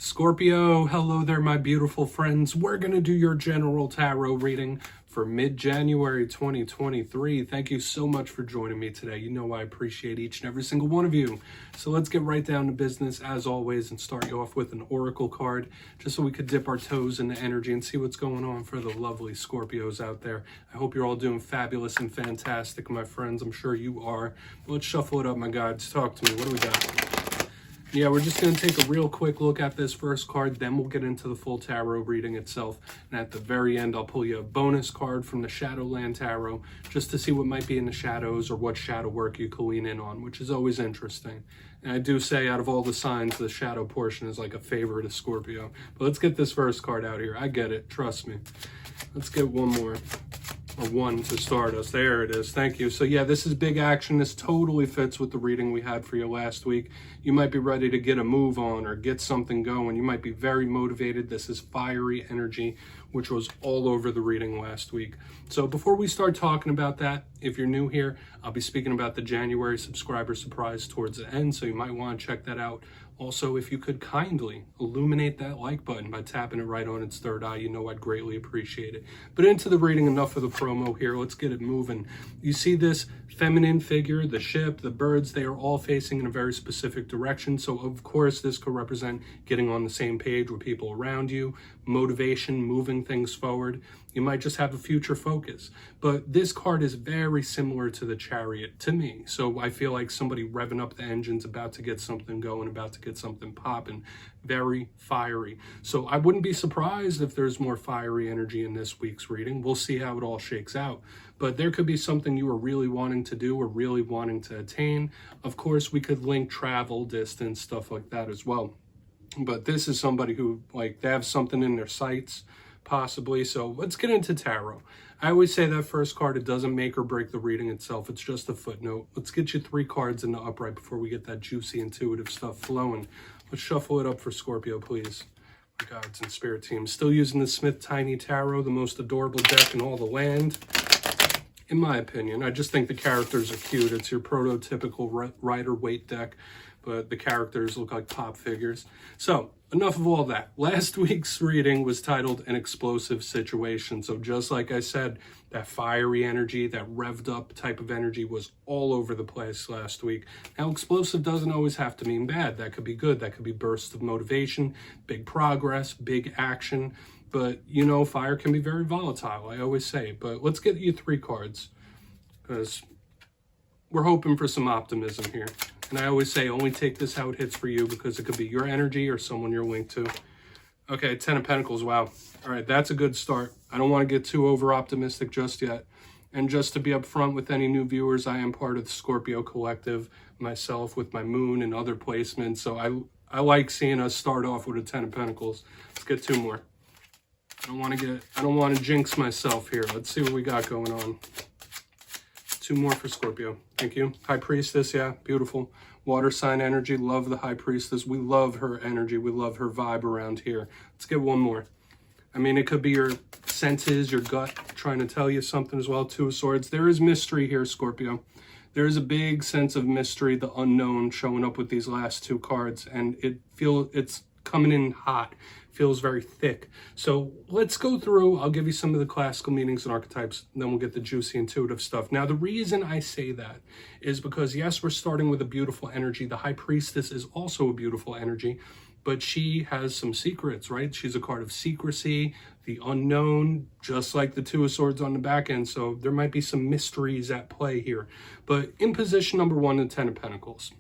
Scorpio, hello there, my beautiful friends. We're going to do your general tarot reading for mid-January 2023. Thank you so much for joining me today. You know I appreciate each and every single one of you. So let's get right down to business as always and start you off with an oracle card just so we could dip our toes in the energy and see what's going on for the lovely Scorpios out there. I hope you're all doing fabulous and fantastic, my friends. I'm sure you are. Let's shuffle it up, my guides. Talk to me. What do we got? Yeah, we're just going to take a real quick look at this first card, then we'll get into the full tarot reading itself. And at the very end, I'll pull you a bonus card from the Shadowland Tarot just to see what might be in the shadows or what shadow work you can lean in on, which is always interesting. And I do say out of all the signs, the shadow portion is like a favorite of Scorpio. But let's get this first card out here. I get it. Trust me. Let's get one more. Or one to start us. There it is. Thank you. So yeah, this is big action. This totally fits with the reading we had for you last week. You might be ready to get a move on or get something going. You might be very motivated. This is fiery energy, which was all over the reading last week. So before we start talking about that, if you're new here, I'll be speaking about the January subscriber surprise towards the end, so you might want to check that out. Also, if you could kindly illuminate that like button by tapping it right on its third eye, you know I'd greatly appreciate it. But into the reading, enough of the promo here. Let's get it moving. You see this feminine figure, the ship, the birds, they are all facing in a very specific direction. So of course, this could represent getting on the same page with people around you, motivation, moving things forward. You might just have a future focus. But this card is very similar to the Chariot to me. So I feel like somebody revving up the engines, about to get something going, about to get something popping. Very fiery. So I wouldn't be surprised if there's more fiery energy in this week's reading. We'll see how it all shakes out. But there could be something you are really wanting to do or really wanting to attain. Of course, we could link travel, distance, stuff like that as well. But this is somebody who, like, they have something in their sights, possibly. So let's get into tarot. I always say that first card, it doesn't make or break the reading itself. It's just a footnote. Let's get you 3 cards in the upright before we get that juicy, intuitive stuff flowing. Let's shuffle it up for Scorpio, please. My guides and spirit team. Still using the Smith Tiny Tarot, the most adorable deck in all the land. In my opinion, I just think the characters are cute. It's your prototypical Rider-Waite deck, but the characters look like pop figures. So, enough of all that. Last week's reading was titled An Explosive Situation. So just like I said, that fiery energy, that revved up type of energy was all over the place last week. Now, explosive doesn't always have to mean bad. That could be good. That could be bursts of motivation, big progress, big action. But, you know, fire can be very volatile, I always say. But let's get you 3 cards, because we're hoping for some optimism here. And I always say, only take this how it hits for you, because it could be your energy or someone you're linked to. Okay, 10 of Pentacles, wow. All right, that's a good start. I don't want to get too over-optimistic just yet. And just to be upfront with any new viewers, I am part of the Scorpio Collective myself with my moon and other placements. So I like seeing us start off with a 10 of Pentacles. Let's get 2 more. I don't want to jinx myself here. Let's see what we got going on. 2 more for Scorpio. Thank you. High Priestess, yeah, beautiful. Water sign energy, love the High Priestess. We love her energy. We love her vibe around here. Let's get 1 more. I mean, it could be your senses, your gut trying to tell you something as well. 2 of Swords. There is mystery here, Scorpio. There is a big sense of mystery, the unknown showing up with these last 2 cards. And it's coming in hot. Feels very thick. So let's go through. I'll give you some of the classical meanings and archetypes, and then we'll get the juicy intuitive stuff. Now, the reason I say that is because, yes, we're starting with a beautiful energy. The High Priestess is also a beautiful energy, but she has some secrets, right? She's a card of secrecy, the unknown, just like the 2 of Swords on the back end. So there might be some mysteries at play here. But in position number 1, the 10 of Pentacles.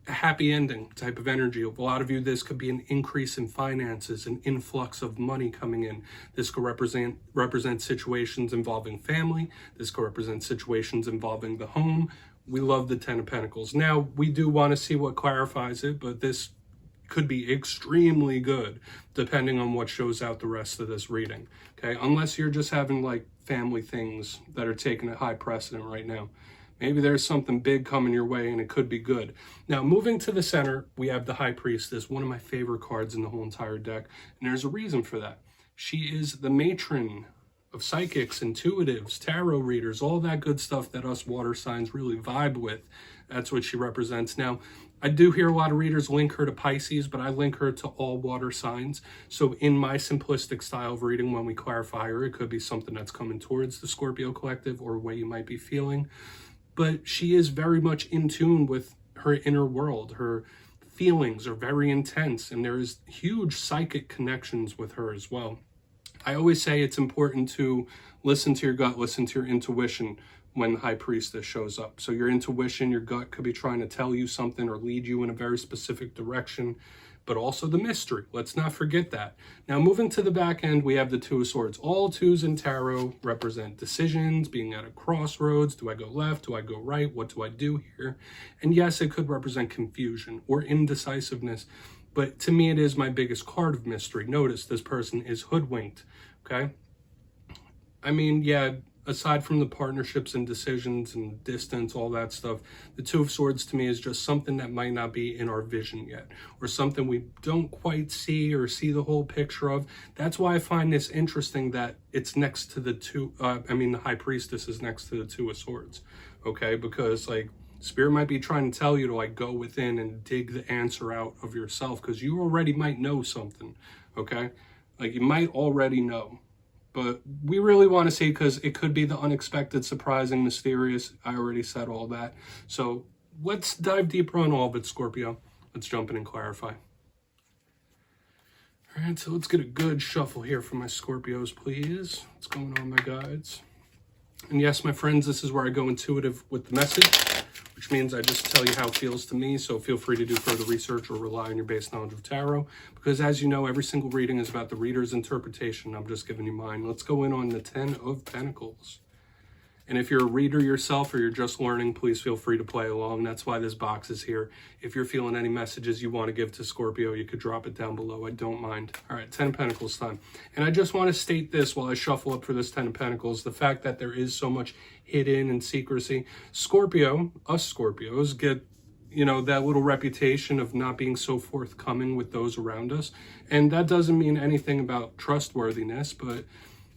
A happy ending type of energy. A lot of you, this could be an increase in finances, an influx of money coming in. This could represent situations involving family. This could represent situations involving the home. We love the 10 of Pentacles. Now, we do want to see what clarifies it, but this could be extremely good depending on what shows out the rest of this reading. Okay, unless you're just having like family things that are taking a high precedent right now. Maybe there's something big coming your way and it could be good. Now, moving to the center, we have the High Priestess, one of my favorite cards in the whole entire deck. And there's a reason for that. She is the matron of psychics, intuitives, tarot readers, all that good stuff that us water signs really vibe with. That's what she represents. Now, I do hear a lot of readers link her to Pisces, but I link her to all water signs. So in my simplistic style of reading, when we clarify her, it could be something that's coming towards the Scorpio collective or what you might be feeling. But she is very much in tune with her inner world. Her feelings are very intense, and there is huge psychic connections with her as well. I always say it's important to listen to your gut, listen to your intuition when the High Priestess shows up. So your intuition, your gut could be trying to tell you something or lead you in a very specific direction, but also the mystery. Let's not forget that. Now, moving to the back end, we have the Two of Swords. All twos in tarot represent decisions, being at a crossroads. Do I go left? Do I go right? What do I do here? And yes, it could represent confusion or indecisiveness, but to me, it is my biggest card of mystery. Notice this person is hoodwinked, okay? I mean, yeah, aside from the partnerships and decisions and distance, all that stuff, the Two of Swords to me is just something that might not be in our vision yet, or something we don't quite see or see the whole picture of. That's why I find this interesting that it's next to the the High Priestess is next to the Two of Swords, okay? Because like Spirit might be trying to tell you to like go within and dig the answer out of yourself, because you already might know something, okay? Like you might already know. But we really want to see, because it could be the unexpected, surprising, mysterious. I already said all that. So let's dive deeper on all of it, Scorpio. Let's jump in and clarify. All right, so let's get a good shuffle here for my Scorpios, please. What's going on, my guides? And yes, my friends, this is where I go intuitive with the message, which means I just tell you how it feels to me. So feel free to do further research or rely on your base knowledge of tarot, because as you know, every single reading is about the reader's interpretation. I'm just giving you mine. Let's go in on the 10 of Pentacles. And if you're a reader yourself or you're just learning, please feel free to play along. That's why this box is here. If you're feeling any messages you want to give to Scorpio, you could drop it down below. I don't mind. All right, 10 of Pentacles time. And I just want to state this while I shuffle up for this 10 of Pentacles, the fact that there is so much hidden and secrecy. Scorpio, us Scorpios, get, you know, that little reputation of not being so forthcoming with those around us. And that doesn't mean anything about trustworthiness, but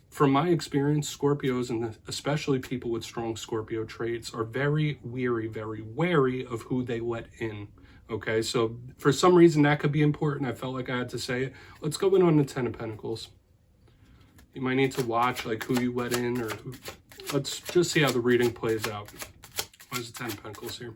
from my experience, Scorpios, and especially people with strong Scorpio traits, are very wary of who they let in. Okay, so for some reason that could be important. I felt like I had to say it. Let's go in on the 10 of Pentacles. You might need to watch like who you let in, or who. Let's just see how the reading plays out. Why is the 10 of Pentacles here?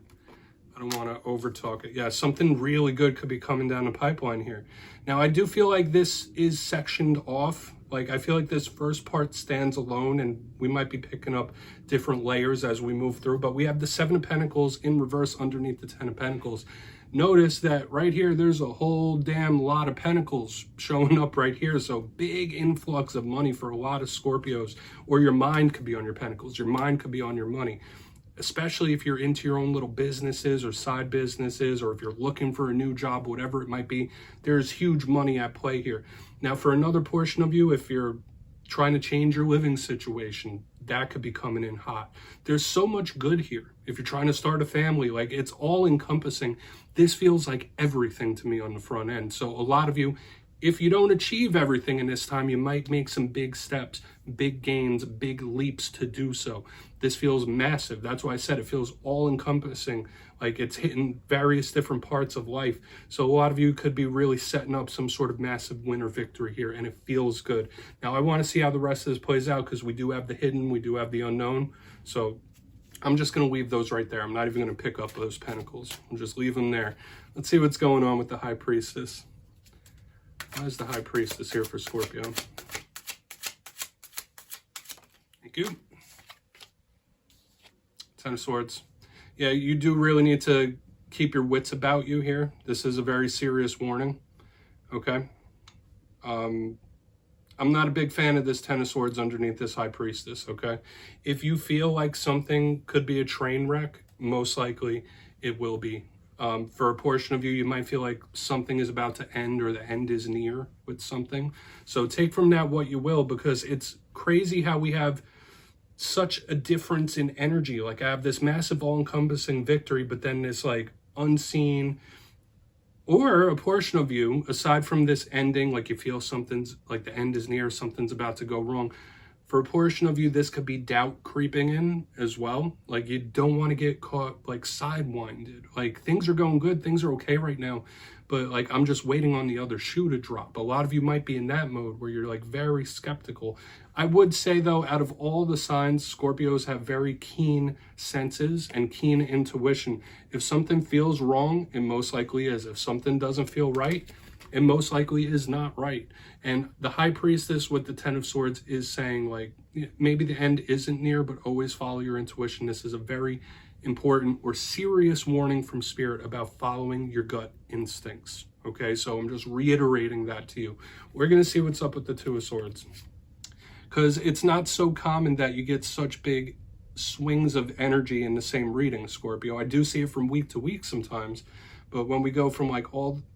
I don't want to over talk it. Yeah, something really good could be coming down the pipeline here. Now, I do feel like this is sectioned off. Like, I feel like this first part stands alone, and we might be picking up different layers as we move through. But we have the 7 of Pentacles in reverse underneath the 10 of Pentacles. Notice that right here, there's a whole damn lot of pentacles showing up right here. So big influx of money for a lot of Scorpios. Or your mind could be on your pentacles. Your mind could be on your money. Especially if you're into your own little businesses or side businesses, or if you're looking for a new job, whatever it might be, there's huge money at play here. Now, for another portion of you, if you're trying to change your living situation, that could be coming in hot. There's so much good here. If you're trying to start a family, like, it's all encompassing. This feels like everything to me on the front end. So a lot of you, if you don't achieve everything in this time, you might make some big steps, big gains, big leaps to do so. This feels massive. That's why I said it feels all encompassing, like it's hitting various different parts of life. So a lot of you could be really setting up some sort of massive win or victory here, and it feels good. Now, I want to see how the rest of this plays out, because we do have the hidden, we do have the unknown. So I'm just going to leave those right there. I'm not even going to pick up those pentacles. I'll just leave them there. Let's see what's going on with the High Priestess. Why is the High Priestess here for Scorpio? Thank you. 10 of Swords. Yeah, you do really need to keep your wits about you here. This is a very serious warning, okay? I'm not a big fan of this 10 of Swords underneath this High Priestess, okay? If you feel like something could be a train wreck, most likely it will be. For a portion of you, you might feel like something is about to end, or the end is near with something. So take from that what you will, because it's crazy how we have such a difference in energy. Like, I have this massive all-encompassing victory, but then this like unseen, or a portion of you, aside from this ending, like you feel something's like the end is near, something's about to go wrong. For a portion of you, this could be doubt creeping in as well. Like, you don't want to get caught like sidewinded. Like, things are going good, things are okay right now, but like, I'm just waiting on the other shoe to drop. A lot of you might be in that mode where you're like very skeptical. I would say though, out of all the signs, Scorpios have very keen senses and keen intuition. If something feels wrong, it most likely is. If something doesn't feel right, it most likely is not right. And the High Priestess with the Ten of Swords is saying, like, maybe the end isn't near, but always follow your intuition. This is a very important or serious warning from Spirit about following your gut instincts. Okay, so I'm just reiterating that to you. We're going to see what's up with the Two of Swords, because it's not so common that you get such big swings of energy in the same reading, Scorpio. I do see it from week to week sometimes. But when we go from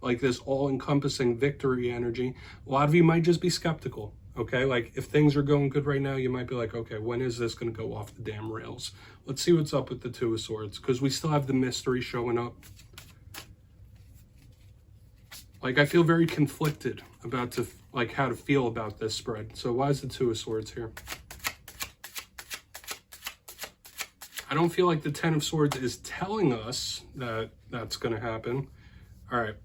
this all-encompassing victory energy, a lot of you might just be skeptical, okay? Like, if things are going good right now, you might be like, okay, when is this going to go off the damn rails? Let's see what's up with the Two of Swords, because we still have the mystery showing up. Like, I feel very conflicted about how to feel about this spread. So why is the Two of Swords here? I don't feel like the Ten of Swords is telling us that that's going to happen. All right.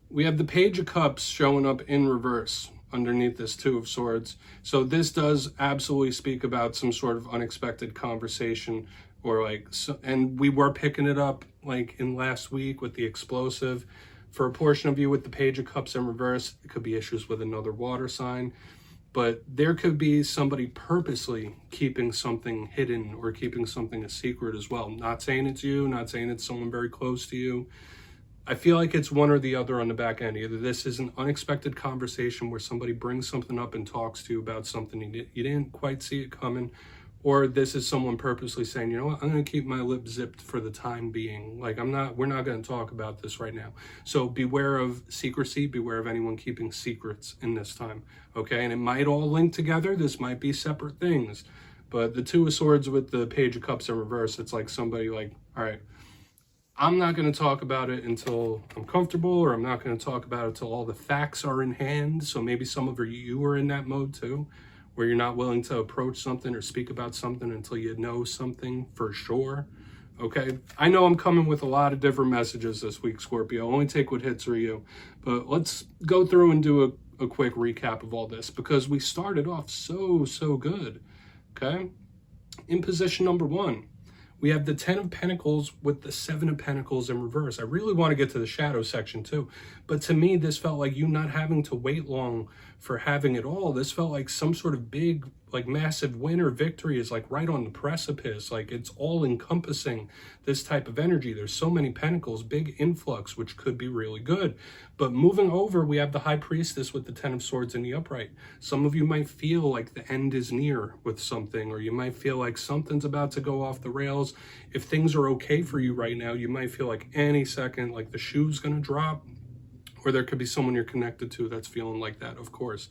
We have the Page of Cups showing up in reverse underneath this Two of Swords. So this does absolutely speak about some sort of unexpected conversation, or and we were picking it up like in last week with the explosive. For a portion of you with the Page of Cups in reverse, it could be issues with another water sign. But there could be somebody purposely keeping something hidden or keeping something a secret as well. Not saying it's you, not saying it's someone very close to you. I feel like it's one or the other on the back end. Either this is an unexpected conversation where somebody brings something up and talks to you about something you didn't quite see it coming, or this is someone purposely saying, you know what, I'm going to keep my lips zipped for the time being. Like, we're not going to talk about this right now. So beware of secrecy, beware of anyone keeping secrets in this time, okay? And it might all link together. This might be separate things. But the Two of Swords with the Page of Cups in reverse, it's like somebody like, all right, I'm not going to talk about it until I'm comfortable, or I'm not going to talk about it until all the facts are in hand. So maybe some of you are in that mode too, where you're not willing to approach something or speak about something until you know something for sure, okay? I know I'm coming with a lot of different messages this week, Scorpio. Only take what hits for you. But let's go through and do a quick recap of all this, because we started off so good, okay? In position number 1, we have the Ten of Pentacles with the Seven of Pentacles in reverse. I really want to get to the shadow section too, but to me, this felt like you not having to wait long for having it all. This felt like some sort of big, like massive win or victory is like right on the precipice. Like, it's all encompassing, this type of energy. There's so many pentacles, big influx, which could be really good. But moving over, we have the High Priestess with the Ten of Swords in the upright. Some of you might feel like the end is near with something, or you might feel like something's about to go off the rails. If things are okay for you right now, you might feel like any second, like the shoe's gonna drop, or there could be someone you're connected to that's feeling like that, of course.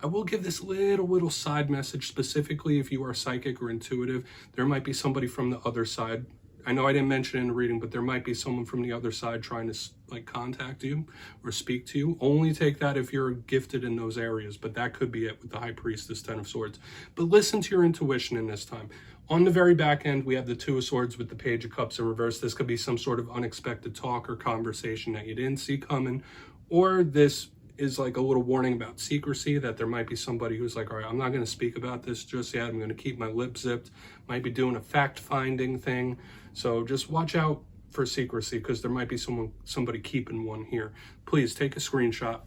I will give this little side message, specifically if you are psychic or intuitive. There might be somebody from the other side. I know I didn't mention it in the reading, but there might be someone from the other side trying to like contact you or speak to you. Only take that if you're gifted in those areas, but that could be it with the High Priestess, Ten of Swords. But listen to your intuition in this time. On the very back end, we have the Two of Swords with the Page of Cups in reverse. This could be some sort of unexpected talk or conversation that you didn't see coming, or this is like a little warning about secrecy, that there might be somebody who's like, all right, I'm not going to speak about this just yet. I'm going to keep my lips zipped. Might be doing a fact-finding thing. So just watch out for secrecy, because there might be somebody keeping one here. Please take a screenshot.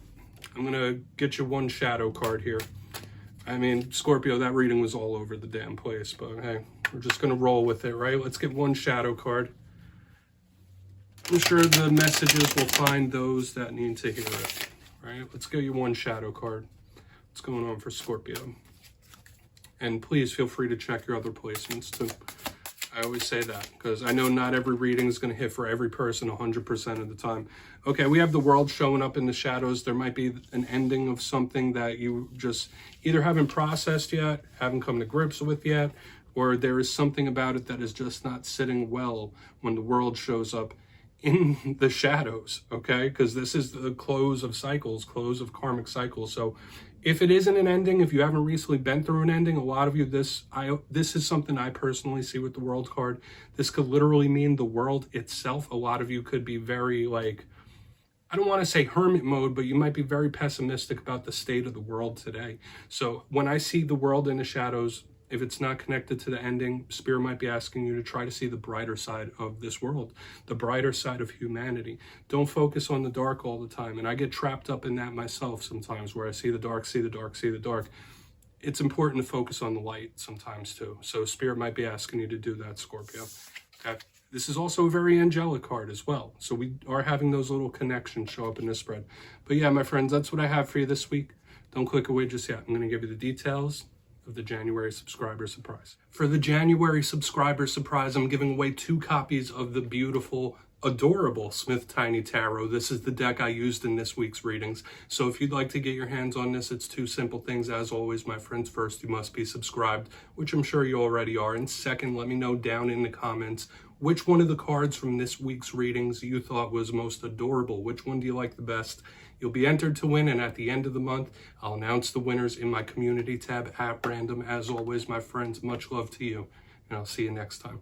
I'm going to get you one shadow card here. I mean, Scorpio, that reading was all over the damn place, but hey, we're just going to roll with it, right? Let's get one shadow card. I'm sure the messages will find those that need to hear it. Right, let's get you one shadow card. What's going on for Scorpio? And please feel free to check your other placements too. I always say that because I know not every reading is going to hit for every person 100% of the time. Okay, we have the World showing up in the shadows. There might be an ending of something that you just either haven't processed yet, haven't come to grips with yet, or there is something about it that is just not sitting well when the World shows up in the shadows, okay? Because this is the close of cycles, close of karmic cycles. So If it isn't an ending, if you haven't recently been through an ending, a lot of you, this is something I personally see with the World card. This could literally mean the world itself. A lot of you could be very, like, I don't want to say hermit mode, but you might be very pessimistic about the state of the world today. So when I see the world in the shadows, if it's not connected to the ending, Spirit might be asking you to try to see the brighter side of this world, the brighter side of humanity. Don't focus on the dark all the time. And I get trapped up in that myself sometimes, where I see the dark, see the dark, see the dark. It's important to focus on the light sometimes too. So Spirit might be asking you to do that, Scorpio. Okay. This is also a very angelic card as well. So we are having those little connections show up in this spread. But yeah, my friends, that's what I have for you this week. Don't click away just yet. I'm going to give you the details of the January subscriber surprise. For the January subscriber surprise, I'm giving away 2 copies of the beautiful, adorable Smith Tiny Tarot. This is the deck I used in this week's readings. So if you'd like to get your hands on this, it's 2 simple things. As always, my friends, first, you must be subscribed, which I'm sure you already are. And second, let me know down in the comments which one of the cards from this week's readings you thought was most adorable. Which one do you like the best? You'll be entered to win, and at the end of the month, I'll announce the winners in my community tab at random. As always, my friends, much love to you, and I'll see you next time.